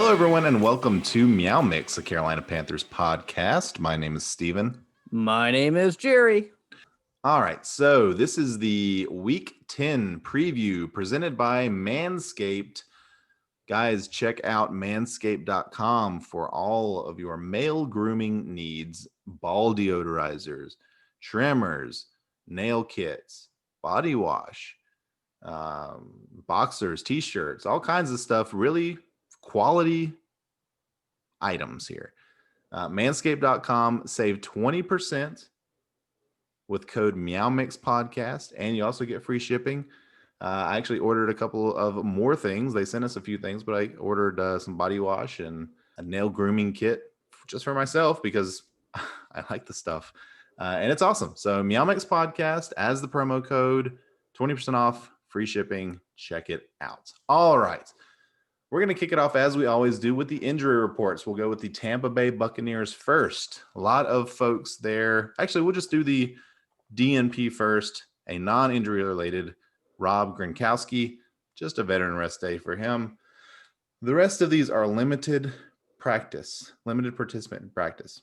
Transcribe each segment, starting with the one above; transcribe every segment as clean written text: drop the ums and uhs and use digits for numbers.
Hello, everyone, and welcome to MeowMix, a Carolina Panthers podcast. My name is Steven. My name is Jerry. All right, so this is the Week 10 preview presented by Manscaped. Guys, check out manscaped.com for all of your male grooming needs, ball deodorizers, trimmers, nail kits, body wash, boxers, t-shirts, all kinds of stuff, really quality items here. Manscaped.com, save 20% with code MeowMix Podcast, and you also get free shipping. I actually ordered a couple of more things. They sent us a few things, but I ordered some body wash and a nail grooming kit just for myself because I like the stuff. And it's awesome. So MeowMix Podcast as the promo code, 20% off, free shipping. Check it out. All right. We're going to kick it off as we always do with the injury reports. We'll go with the Tampa Bay Buccaneers first. A lot of folks there. Actually, we'll just do the DNP first, a non-injury related Rob Gronkowski, just a veteran rest day for him. The rest of these are limited participant practice.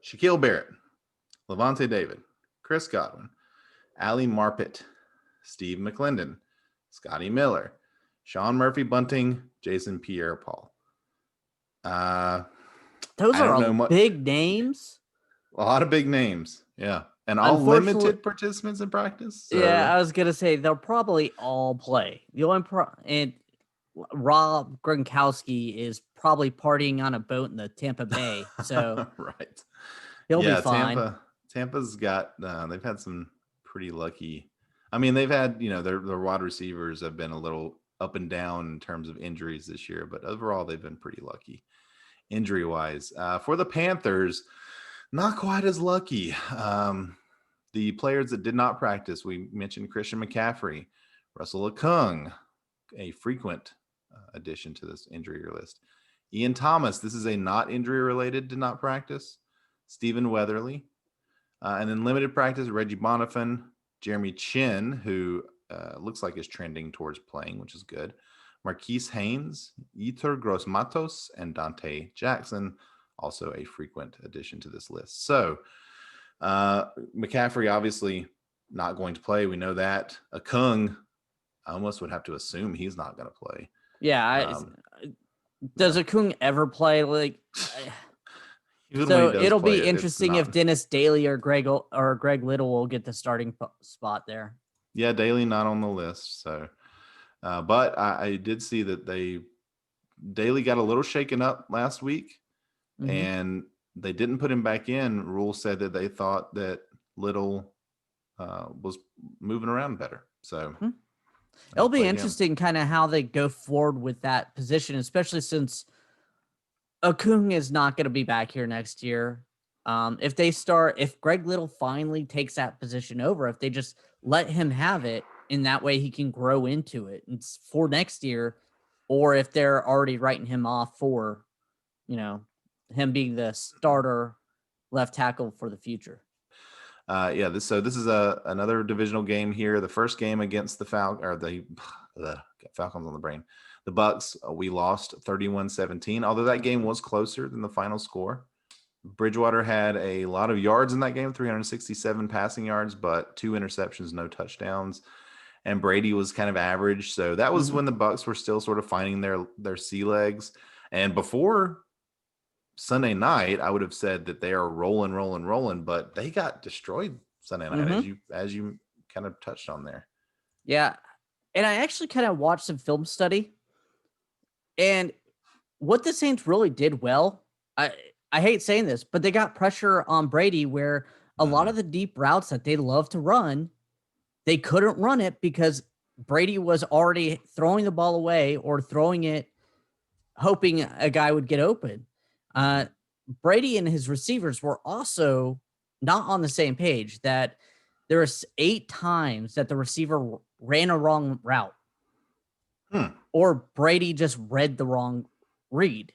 Shaquille Barrett, Levante David, Chris Godwin, Ali Marpet, Steve McClendon, Scotty Miller, Sean Murphy-Bunting, Jason Pierre-Paul. Those are big names. A lot of big names, yeah. And all limited participants in practice. So. Yeah, I was going to say they'll probably all play. The only and Rob Gronkowski is probably partying on a boat in the Tampa Bay. So right. He'll be fine. Tampa's got they've had some pretty lucky. I mean, they've had, their wide receivers have been a little up and down in terms of injuries this year, but overall they've been pretty lucky injury-wise. For the Panthers, not quite as lucky. The players that did not practice, we mentioned Christian McCaffrey, Russell Okung, a frequent addition to this injury list. Ian Thomas, this is a not injury-related, did not practice. Stephen Weatherly. And then limited practice, Reggie Bonifan, Jeremy Chin, who looks like is trending towards playing, which is good. Marquise Haynes, Yetur Gross-Matos, and Dante Jackson, also a frequent addition to this list. So McCaffrey obviously not going to play. We know that. Okung, I almost would have to assume he's not going to play. Yeah. Does Okung ever play? So it'll be interesting if Dennis Daly or Greg Little will get the starting spot there. Yeah, Daly not on the list. So, but I did see that Daly got a little shaken up last week, and they didn't put him back in. Rule said that they thought that Little was moving around better. So it'll be interesting kind of how they go forward with that position, especially since Okung is not going to be back here next year. If Greg Little finally takes that position over, if they just let him have it, in that way he can grow into it for next year, or if they're already writing him off for, him being the starter left tackle for the future. This is another divisional game here. The first game against the Falcons on the brain. The Bucs, we lost 31-17, although that game was closer than the final score. Bridgewater had a lot of yards in that game, 367 passing yards, but 2 interceptions, no touchdowns. And Brady was kind of average. So that was when the Bucs were still sort of finding their sea legs. And before Sunday night, I would have said that they are rolling, but they got destroyed Sunday night, as you kind of touched on there. Yeah. And I actually kind of watched some film study. And what the Saints really did well, I hate saying this, but they got pressure on Brady where a lot of the deep routes that they love to run, they couldn't run it because Brady was already throwing the ball away or throwing it, hoping a guy would get open. Brady and his receivers were also not on the same page, that there was 8 times that the receiver ran a wrong route. Or Brady just read the wrong read.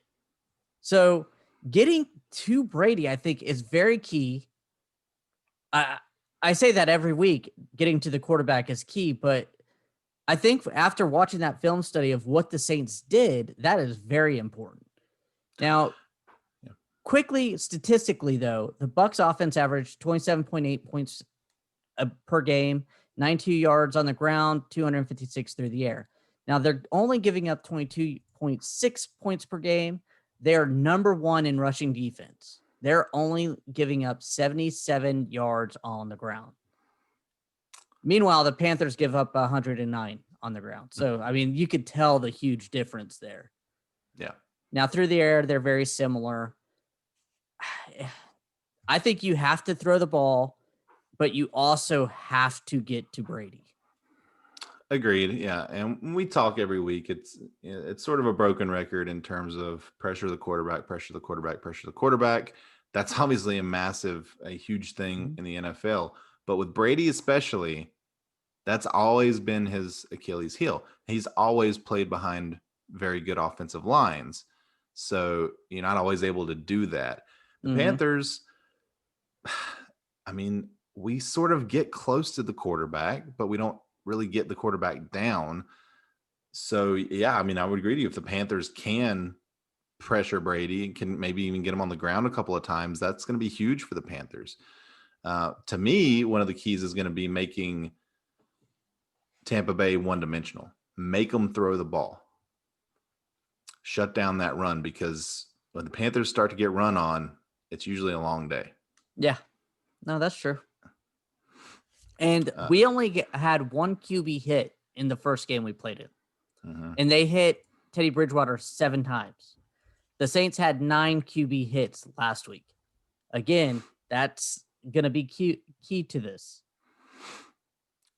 So getting to Brady, I think, is very key. I say that every week, getting to the quarterback is key, but I think after watching that film study of what the Saints did, that is very important. Now, quickly, statistically, though, the Bucs offense averaged 27.8 points per game, 92 yards on the ground, 256 through the air. Now, they're only giving up 22.6 points per game. They're number one in rushing defense. They're only giving up 77 yards on the ground. Meanwhile, the Panthers give up 109 on the ground. So, I mean, you could tell the huge difference there. Yeah. Now, through the air, they're very similar. I think you have to throw the ball, but you also have to get to Brady. Agreed. Yeah. And we talk every week. It's sort of a broken record in terms of pressure the quarterback, pressure the quarterback, pressure the quarterback. That's obviously a huge thing in the NFL. But with Brady especially, that's always been his Achilles heel. He's always played behind very good offensive lines. So you're not always able to do that. The Panthers, I mean, we sort of get close to the quarterback, but we don't really get the quarterback down. So, yeah, I mean, I would agree with you. If the Panthers can pressure Brady and can maybe even get him on the ground a couple of times, that's going to be huge for the Panthers. To me, one of the keys is going to be making Tampa Bay one-dimensional. Make them throw the ball. Shut down that run, because when the Panthers start to get run on, it's usually a long day. Yeah. No, that's true. And we only had one QB hit in the first game we played it. And they hit Teddy Bridgewater 7 times. The Saints had 9 QB hits last week. Again, that's going to be key to this.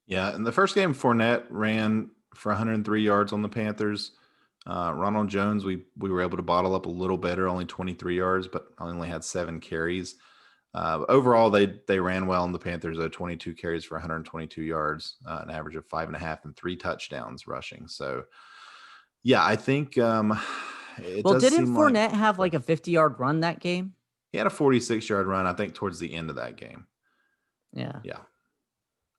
Yeah, in the first game, Fournette ran for 103 yards on the Panthers. Ronald Jones, we were able to bottle up a little better, only 23 yards, but only had 7 carries. Overall, they ran well in the Panthers, though, 22 carries for 122 yards, an average of 5.5 and 3 touchdowns rushing. So, yeah, I think didn't Fournette have like a 50-yard run that game? He had a 46-yard run, I think, towards the end of that game. Yeah. Yeah.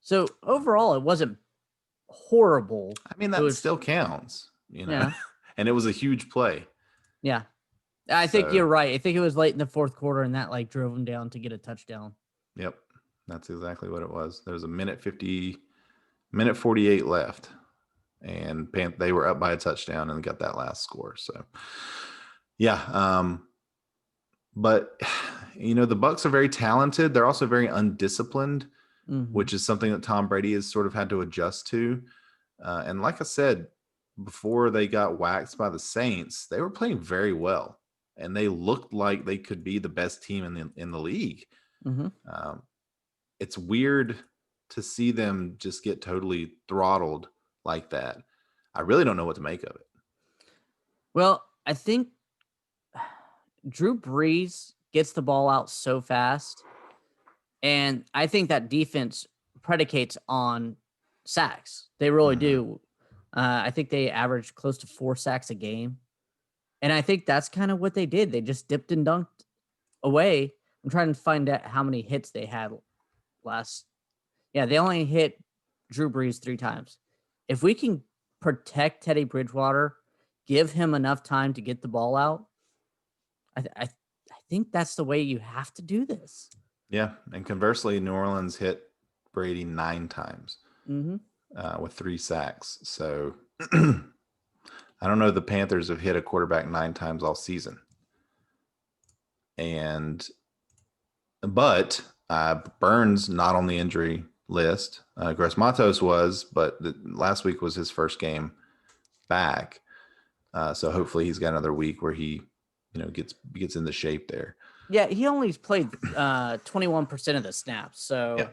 So overall, it wasn't horrible. I mean, that still counts, Yeah. And it was a huge play. Yeah. I think you're right. I think it was late in the fourth quarter, and that drove him down to get a touchdown. Yep. That's exactly what it was. There was a minute 48 left, and they were up by a touchdown and got that last score. So, yeah. But, the Bucs are very talented. They're also very undisciplined, which is something that Tom Brady has sort of had to adjust to. And like I said, before they got waxed by the Saints, they were playing very well, and they looked like they could be the best team in the league. It's weird to see them just get totally throttled like that. I really don't know what to make of it. Well, I think Drew Brees gets the ball out so fast, and I think that defense predicates on sacks. They really do. I think they average close to 4 sacks a game. And I think that's kind of what they did. They just dipped and dunked away. I'm trying to find out how many hits they had last. Yeah, they only hit Drew Brees 3 times. If we can protect Teddy Bridgewater, give him enough time to get the ball out, I think that's the way you have to do this. Yeah, and conversely, New Orleans hit Brady 9 times. With 3 sacks. So I don't know. The Panthers have hit a quarterback 9 times all season. But Burns not on the injury list. Gross Matos was, but last week was his first game back. So hopefully he's got another week where he, gets into shape there. Yeah, he only played 21% of the snaps. So. Yeah.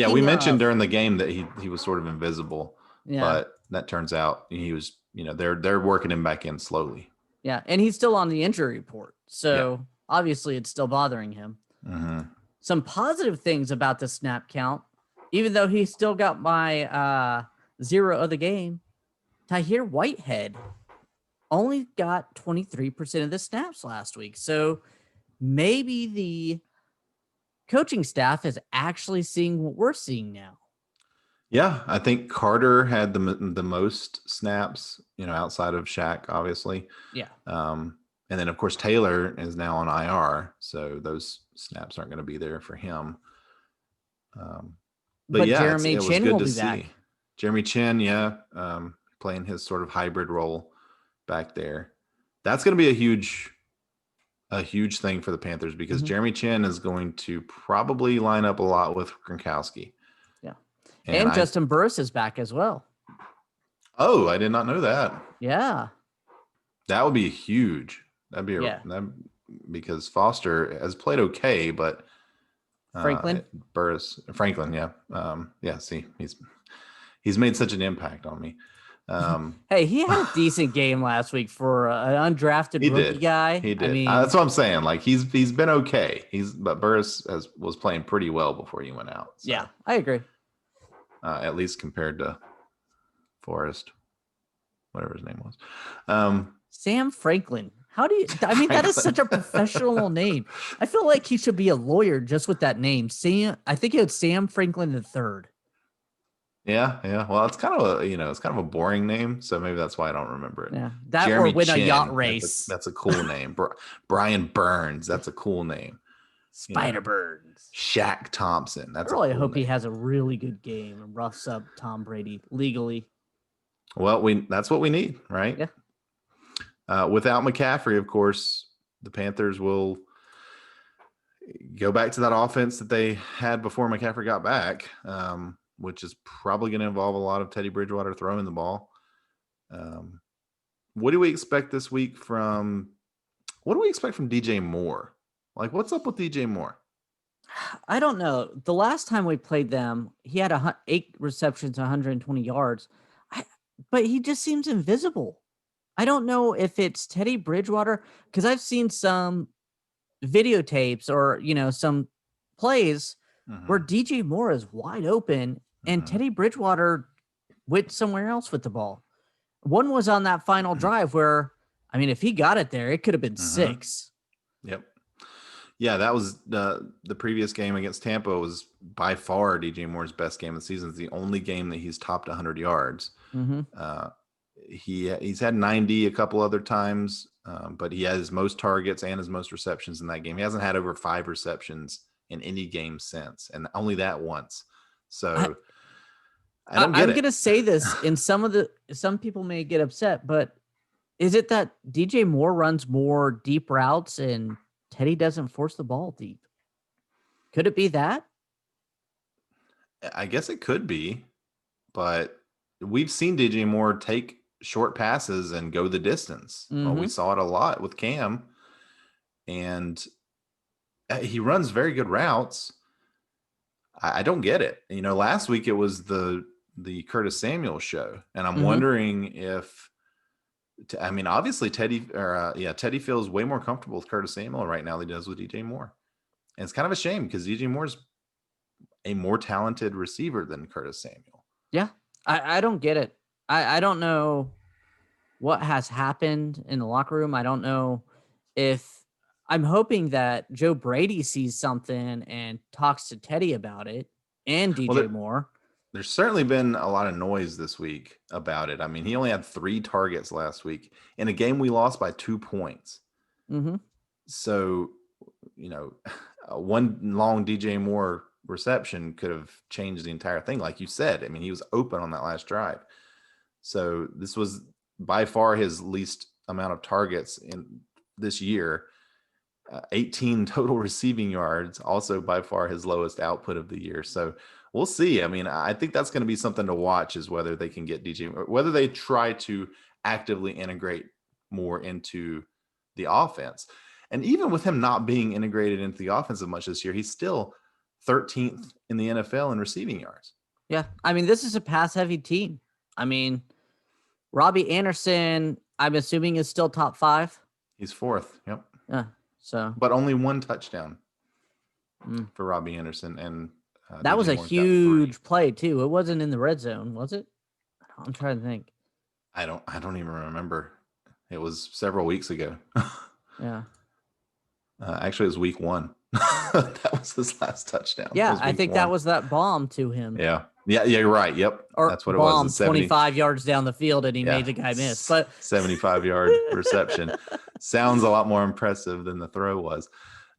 We mentioned during the game that he was sort of invisible, but that turns out he was, they're working him back in slowly. Yeah, and he's still on the injury report, so obviously it's still bothering him. Some positive things about the snap count, even though he still got my 0 of the game, Tahir Whitehead only got 23% of the snaps last week, so maybe the coaching staff is actually seeing what we're seeing now. Yeah, I think Carter had the most snaps, outside of Shaq, obviously. Yeah. And then of course Taylor is now on IR, so those snaps aren't going to be there for him. But But yeah, Jeremy it was Chin good will to be see back. Jeremy Chin. Yeah, playing his sort of hybrid role back there. That's going to be a huge thing for the Panthers because Mhm. Jeremy Chin is going to probably line up a lot with Gronkowski. Yeah. And And Justin Burris is back as well. I did not know that. Yeah. That would be huge. Yeah. Because Foster has played okay, but Franklin. Franklin, yeah, yeah. See, he's made such an impact on me. Hey, he had a decent game last week for an undrafted he rookie did, guy. he I did. mean, That's what I'm saying. Like he's been okay. But Burris was playing pretty well before he went out. So, yeah, I agree. at least compared to Forrest, whatever his name was. Sam Franklin. How do you? I mean, that is such a professional name. I feel like he should be a lawyer just with that name. Sam. I think it's Sam Franklin III. Yeah, yeah. Well, it's kind of it's kind of a boring name, so maybe that's why I don't remember it. Yeah, that or Jeremy win a yacht Chin. race. That's a cool name. Brian Burns. That's a cool name. Spider Burns. Shaq Thompson. I That's really a cool hope name. he has a really good game and roughs up Tom Brady legally. Well, that's what we need, right? Yeah. Without McCaffrey, of course, the Panthers will go back to that offense that they had before McCaffrey got back, which is probably going to involve a lot of Teddy Bridgewater throwing the ball. What do we expect this week from? What do we expect from DJ Moore? Like, what's up with DJ Moore? I don't know. The last time we played them, he had 8 receptions, 120 yards. But he just seems invisible. I don't know if it's Teddy Bridgewater because I've seen some videotapes or some plays where DJ Moore is wide open and Teddy Bridgewater went somewhere else with the ball. One was on that final drive where, I mean, if he got it there, it could have been 6. Yep. Yeah, that was the previous game against Tampa was by far DJ Moore's best game of the season. It's the only game that he's topped 100 yards. He's had 90 a couple other times, but he has his most targets and his most receptions in that game. He hasn't had over 5 receptions in any game since, and only that once. So I don't get it. I'm gonna say this, and some people may get upset, but is it that DJ Moore runs more deep routes and Teddy doesn't force the ball deep? Could it be that? I guess it could be, but we've seen DJ Moore take short passes and go the distance. Well, we saw it a lot with Cam, and he runs very good routes. I don't get it. Last week it was the Curtis Samuel show, and I'm wondering if. I mean, obviously Teddy feels way more comfortable with Curtis Samuel right now than he does with DJ Moore, and it's kind of a shame because DJ Moore's a more talented receiver than Curtis Samuel. Yeah, I don't get it. I don't know what has happened in the locker room. I don't know if I'm hoping that Joe Brady sees something and talks to Teddy about it and DJ Moore. There's certainly been a lot of noise this week about it. I mean, he only had 3 targets last week in a game we lost by 2 points. So, one long DJ Moore reception could have changed the entire thing. Like you said, I mean, he was open on that last drive. So this was by far his least amount of targets in this year. 18 total receiving yards, also by far his lowest output of the year. So we'll see. I mean, I think that's going to be something to watch is whether they can get DJ, or whether they try to actively integrate more into the offense. And even with him not being integrated into the offense as much this year, he's still 13th in the NFL in receiving yards. Yeah. I mean, this is a pass heavy team. I mean, Robbie Anderson, I'm assuming is still top 5. He's 4th. Yep. Yeah. So, but only 1 touchdown for Robbie Anderson, and that was a huge play too. It wasn't in the red zone, was it? I'm trying to think. I don't even remember. It was several weeks ago. Yeah. Actually, it was week 1. That was his last touchdown. Yeah, I think that was that bomb to him. Yeah, you're right. Yep, Or that's what it bomb was. 25 yards down the field, and he made the guy miss. But 75-yard reception sounds a lot more impressive than the throw was.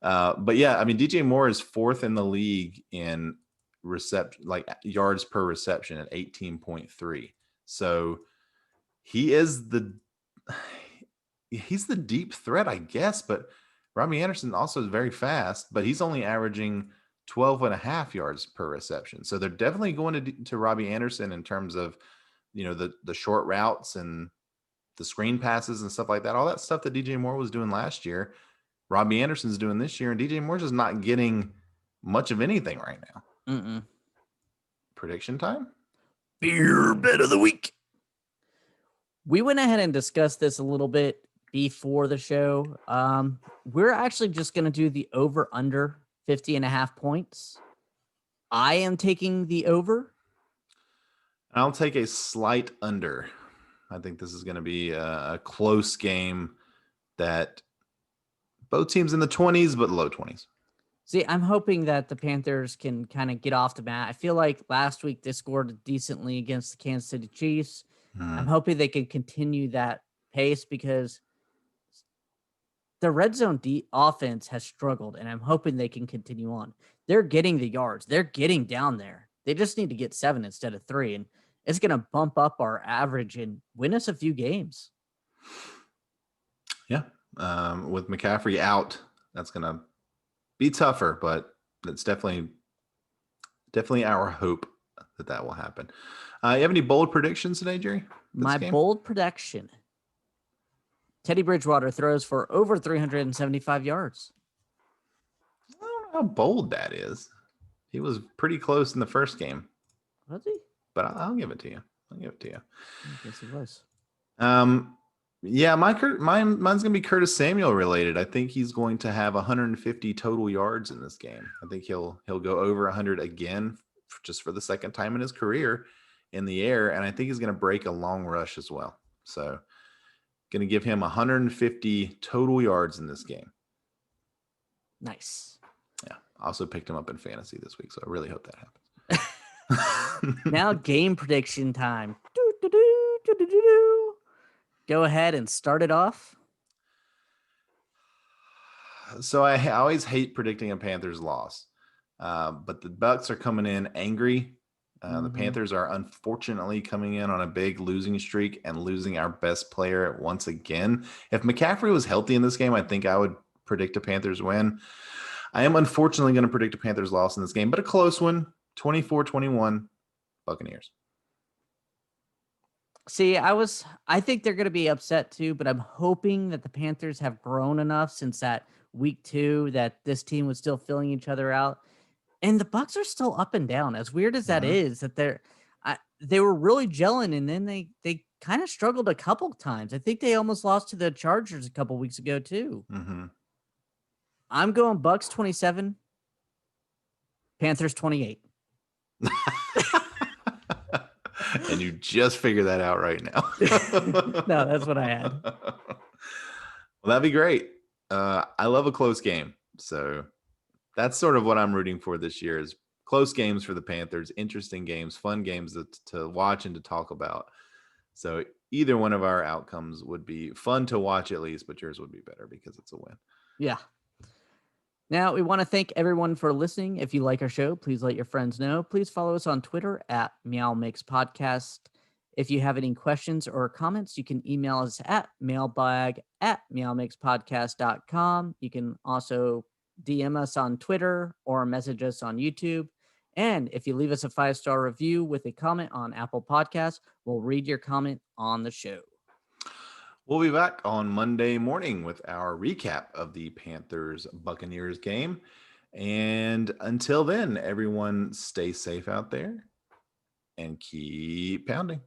But yeah, I mean, DJ Moore is 4th in the league in yards per reception at 18.3. So he's the deep threat, I guess. But Robbie Anderson also is very fast, but he's only averaging 12.5 yards per reception. So they're definitely going to Robbie Anderson in terms of, the short routes and the screen passes and stuff like that. All that stuff that DJ Moore was doing last year, Robbie Anderson's doing this year, and DJ Moore's just not getting much of anything right now. Prediction time? Beer bet of the week. We went ahead and discussed this a little bit before the show. We're actually just going to do the over-under 50.5 points. I am taking the over. I'll take a slight under. I think this is going to be a close game that both teams in the 20s, but low 20s. See, I'm hoping that the Panthers can kind of get off the mat. I feel like last week they scored decently against the Kansas City Chiefs. I'm hoping they can continue that pace because the red zone offense has struggled, and I'm hoping they can continue on. They're getting the yards. They're getting down there. They just need to get 7 instead of 3, and it's going to bump up our average and win us a few games. Yeah. With McCaffrey out, that's going to be tougher, but it's definitely our hope that will happen. You have any bold predictions today, Jerry? My bold prediction. Teddy Bridgewater throws for over 375 yards. I don't know how bold that is. He was pretty close in the first game. Was he? But I'll give it to you. I guess he was. Yeah, mine's gonna be Curtis Samuel related. I think he's going to have 150 total yards in this game. I think he'll go over 100 again, just for the second time in his career in the air, and I think he's gonna break a long rush as well. So, gonna give him 150 total yards in this game. Nice. Yeah, I also picked him up in fantasy this week, so I really hope that happens. Now game prediction time. Go ahead and start it off. So I always hate predicting a Panthers loss, but the Bucs are coming in angry. The Panthers are unfortunately coming in on a big losing streak and losing our best player once again. If McCaffrey was healthy in this game, I think I would predict a Panthers win. I am unfortunately going to predict a Panthers loss in this game, but a close one, 24-21, Buccaneers. See, I think they're going to be upset too, but I'm hoping that the Panthers have grown enough since that week 2 that this team was still filling each other out. And the Bucs are still up and down. As weird as that is, that they were really gelling, and then they kind of struggled a couple times. I think they almost lost to the Chargers a couple weeks ago too. I'm going Bucs 27, Panthers 28. And you just figured that out right now. No, that's what I had. Well, that'd be great. I love a close game. So that's sort of what I'm rooting for this year is close games for the Panthers, interesting games, fun games to watch and to talk about. So either one of our outcomes would be fun to watch at least, but yours would be better because it's a win. Yeah. Now, we want to thank everyone for listening. If you like our show, please let your friends know. Please follow us on Twitter at MeowMix Podcast. If you have any questions or comments, you can email us at mailbag@meowmixpodcast.com. You can also DM us on Twitter or message us on YouTube. And if you leave us a 5-star review with a comment on Apple Podcasts, we'll read your comment on the show. We'll be back on Monday morning with our recap of the Panthers-Buccaneers game. And until then, everyone stay safe out there and keep pounding.